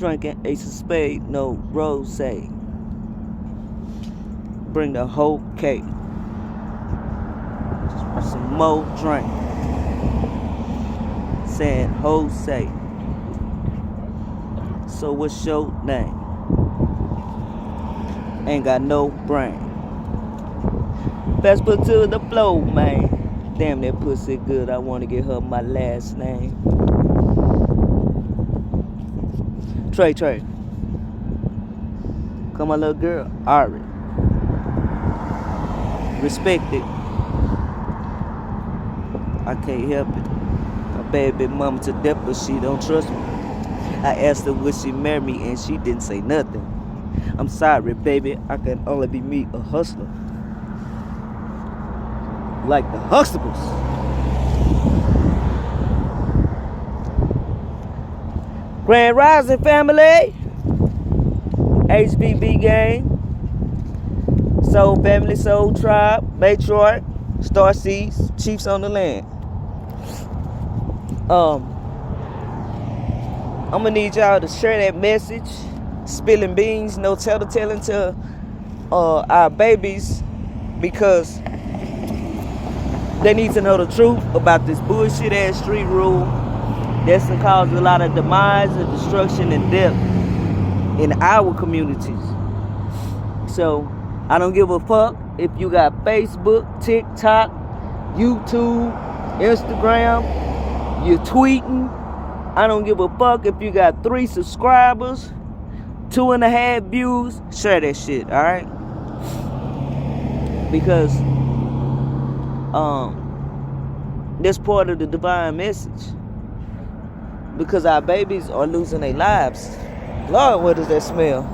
Drinking Ace of Spade, no rose. Bring the whole cake. Just want some more drink. Saying Jose. So what's your name? Ain't got no brain. Best put to the flow, man. Damn, that pussy good. I wanna get her my last name. Trey. Come my little girl, Ari. Respect it. I can't help it. My baby mama to death, but she don't trust me. I asked her would she marry me and she didn't say nothing. I'm sorry, baby, I can only be me, a hustler. Like the Huxtables. Grand Rising family. HBB gang. Soul family, soul tribe, matriarch, star seeds, chiefs on the land. I'm gonna need y'all to share that message. Spilling beans, no telling to our babies, because they need to know the truth about this bullshit ass street rule that's caused a lot of demise and destruction and death in our communities. So I don't give a fuck if you got Facebook, TikTok, YouTube, Instagram, you're tweeting. I don't give a fuck if you got 3 subscribers, 2.5 views. Share that shit, alright? Because that's part of the divine message. Because our babies are losing their lives. Lord, what does that smell?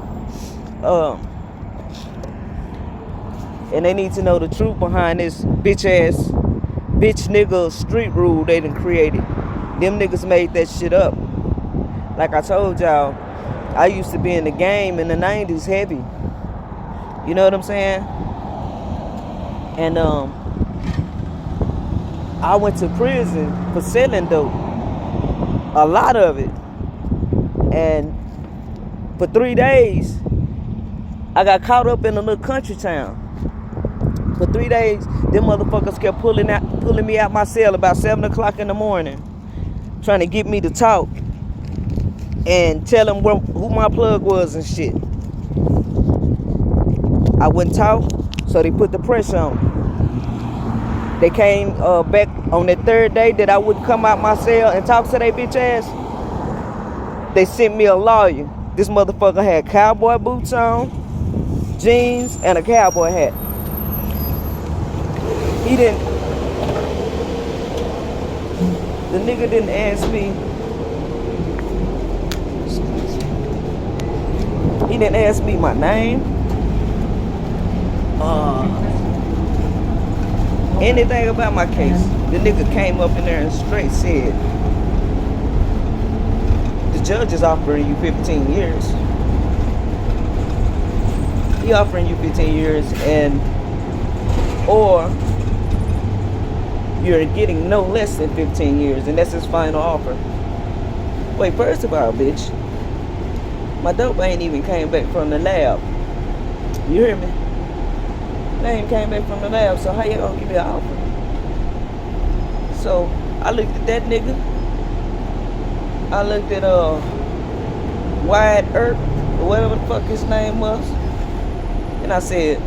And they need to know the truth behind this bitch nigga street rule they done created. Them niggas made that shit up. Like I told y'all, I used to be in the game in the 90s heavy. You know what I'm saying? And I went to prison for selling dope. A lot of it. And for 3 days, I got caught up in a little country town. For 3 days, them motherfuckers kept pulling me out my cell about 7 o'clock in the morning, trying to get me to talk and tell them who my plug was and shit. I wouldn't talk, so they put the pressure on me. They came back on that 3rd day that I wouldn't come out my cell and talk to their bitch ass. They sent me a lawyer. This motherfucker had cowboy boots on, jeans, and a cowboy hat. The nigga didn't ask me. He didn't ask me my name. Anything about my case. The nigga came up in there and straight said, the judge is offering you 15 years. He offering you 15 years or you're getting no less than 15 years, and that's his final offer. Wait, first of all, bitch, my dope ain't even came back from the lab. You hear me? They ain't came back from the lab, so how you gonna give me an offer? So I looked at that nigga. I looked at Wyatt Earp, or whatever the fuck his name was, and I said,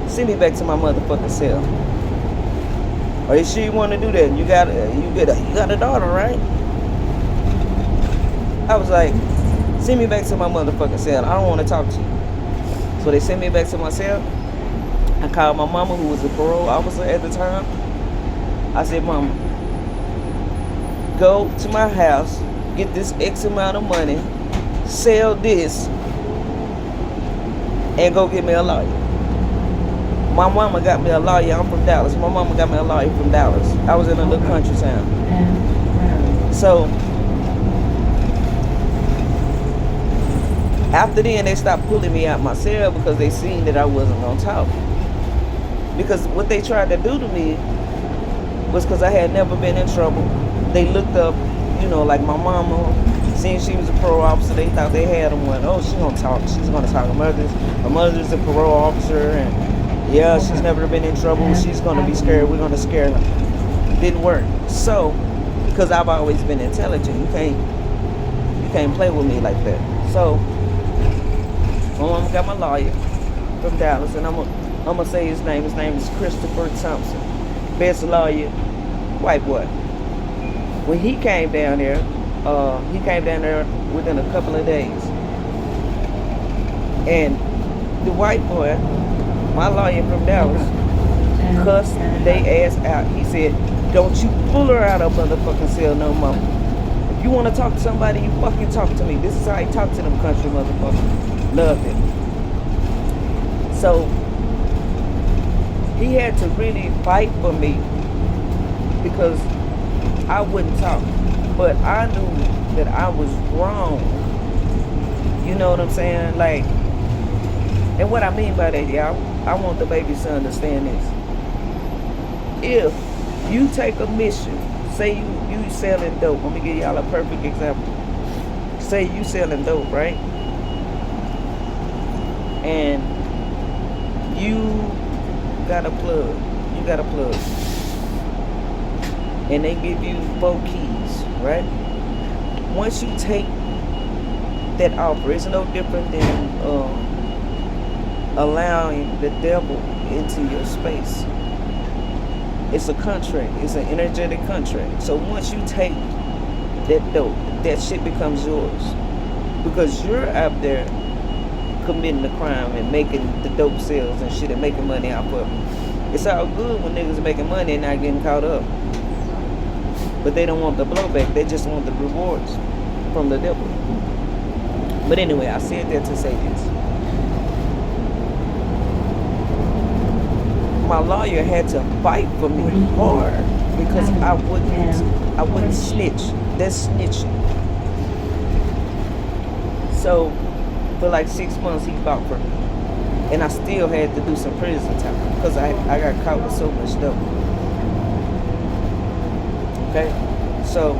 send me back to my motherfucking cell. Or if she want to do that, you got a daughter, right? I was like, send me back to my motherfucking cell. I don't want to talk to you. So they sent me back to my cell. I called my mama, who was a parole officer at the time. I said, Mama, go to my house, get this X amount of money, sell this, and go get me a lawyer. My mama got me a lawyer. I'm from Dallas. My mama got me a lawyer from Dallas. I was in a little country town. So after then, they stopped pulling me out my cell because they seen that I wasn't gonna talk. Because what they tried to do to me was because I had never been in trouble. They looked up, like my mama Seeing she was a parole officer, they thought they had him one. Oh, she's gonna talk. She's gonna talk. Her mother's a parole officer, and yeah, she's never been in trouble. She's gonna be scared. We're gonna scare her. Didn't work. So, because I've always been intelligent, you can't play with me like that. So, my mom got my lawyer from Dallas, and I'm gonna say his name. His name is Christopher Thompson. Best lawyer, white boy. When he came down there within a couple of days. And the white boy, my lawyer from Dallas, cussed they ass out. He said, "Don't you pull her out of motherfucking cell no more. If you want to talk to somebody, you fucking talk to me." This is how he talked to them country motherfuckers. Loved it. So he had to really fight for me because I wouldn't talk. But I knew that I was wrong. You know what I'm saying? Like, and what I mean by that, y'all, I want the babies to understand this. If you take a mission, say you selling dope. Let me give y'all a perfect example. Say you selling dope, right? And you got a plug. And they give you 4 keys, right? Once you take that offer, it's no different than allowing the devil into your space. It's a contract. It's an energetic contract. So once you take that dope, that shit becomes yours. Because you're out there committing the crime and making the dope sales and shit and making money off of it. It's all good when niggas are making money and not getting caught up. But they don't want the blowback. They just want the rewards from the devil. But anyway, I said that to say this. My lawyer had to fight for me hard because I wouldn't snitch. That's snitching. So for like 6 months he fought for me. And I still had to do some prison time because I got caught with so much stuff. Okay, so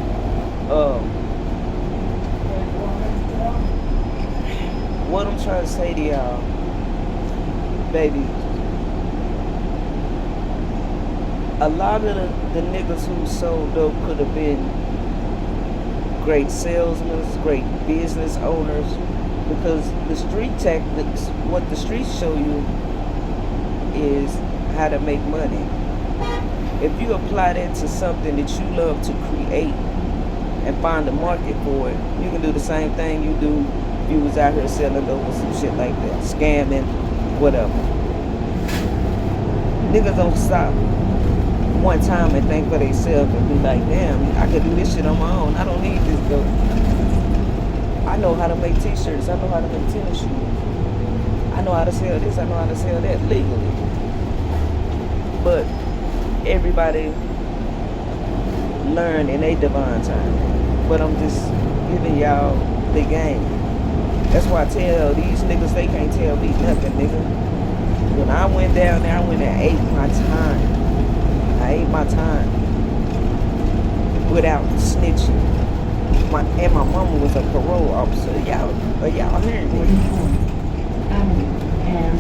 what I'm trying to say to y'all, baby, a lot of the niggas who sold dope could have been great salesmen, great business owners, because the street tactics, what the streets show you is how to make money. If you apply that to something that you love to create and find a market for it, you can do the same thing you do if you was out here selling dope or some shit like that, scamming, whatever. Niggas don't stop one time and think for themselves and be like, damn, I could do this shit on my own. I don't need this dope. I know how to make t-shirts. I know how to make tennis shoes. I know how to sell this. I know how to sell that legally. But everybody learn in a divine time. But I'm just giving y'all the game. That's why I tell these niggas they can't tell me nothing, nigga. When I went down there, I went and ate my time. I ate my time without snitching. My mama was a parole officer. Y'all hearing me?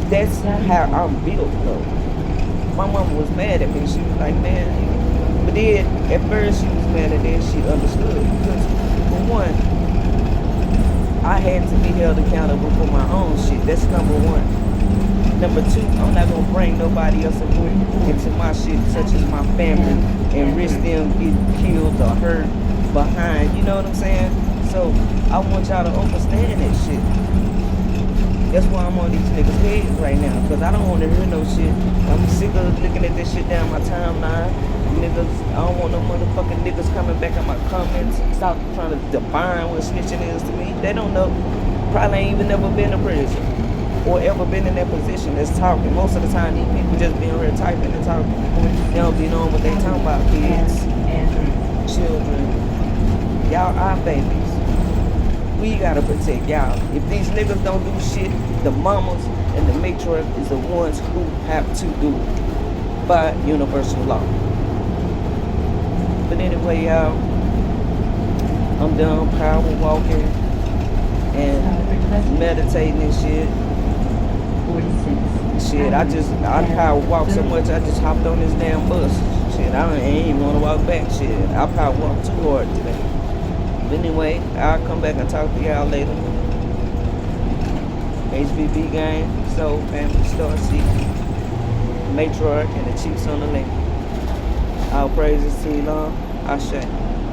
That's how I'm built, though. My mama was mad at me. She was like, man. But then, at first, she was mad, and then she understood. Because, for one, I had to be held accountable for my own shit. That's number one. Number two, I'm not going to bring nobody else into my shit, such as my family, and risk them getting killed or hurt behind. You know what I'm saying? So, I want y'all to understand that shit. That's why I'm on these niggas' heads right now, because I don't want to hear no shit. I'm sick of looking at this shit down my timeline. Niggas, I don't want no motherfucking niggas coming back in my comments. Stop trying to define what snitching is to me. They don't know. Probably ain't even never been to prison or ever been in that position that's talking. Most of the time, these people just be in here typing and talking. They don't be knowing what they talking about. Kids, children, y'all our babies. We gotta protect y'all. If these niggas don't do shit, the mamas and the matriarch is the ones who have to do it by universal law. But anyway, y'all, I'm done power walking and meditating and shit. Shit, I power walk so much I just hopped on this damn bus. Shit, I ain't even wanna walk back. Shit, I power walk too hard today. But anyway, I'll come back and talk to y'all later. HBB gang, Soul Family, Star City, Matriarch, and the Chiefs on the link. All praises to Elon. Ashe.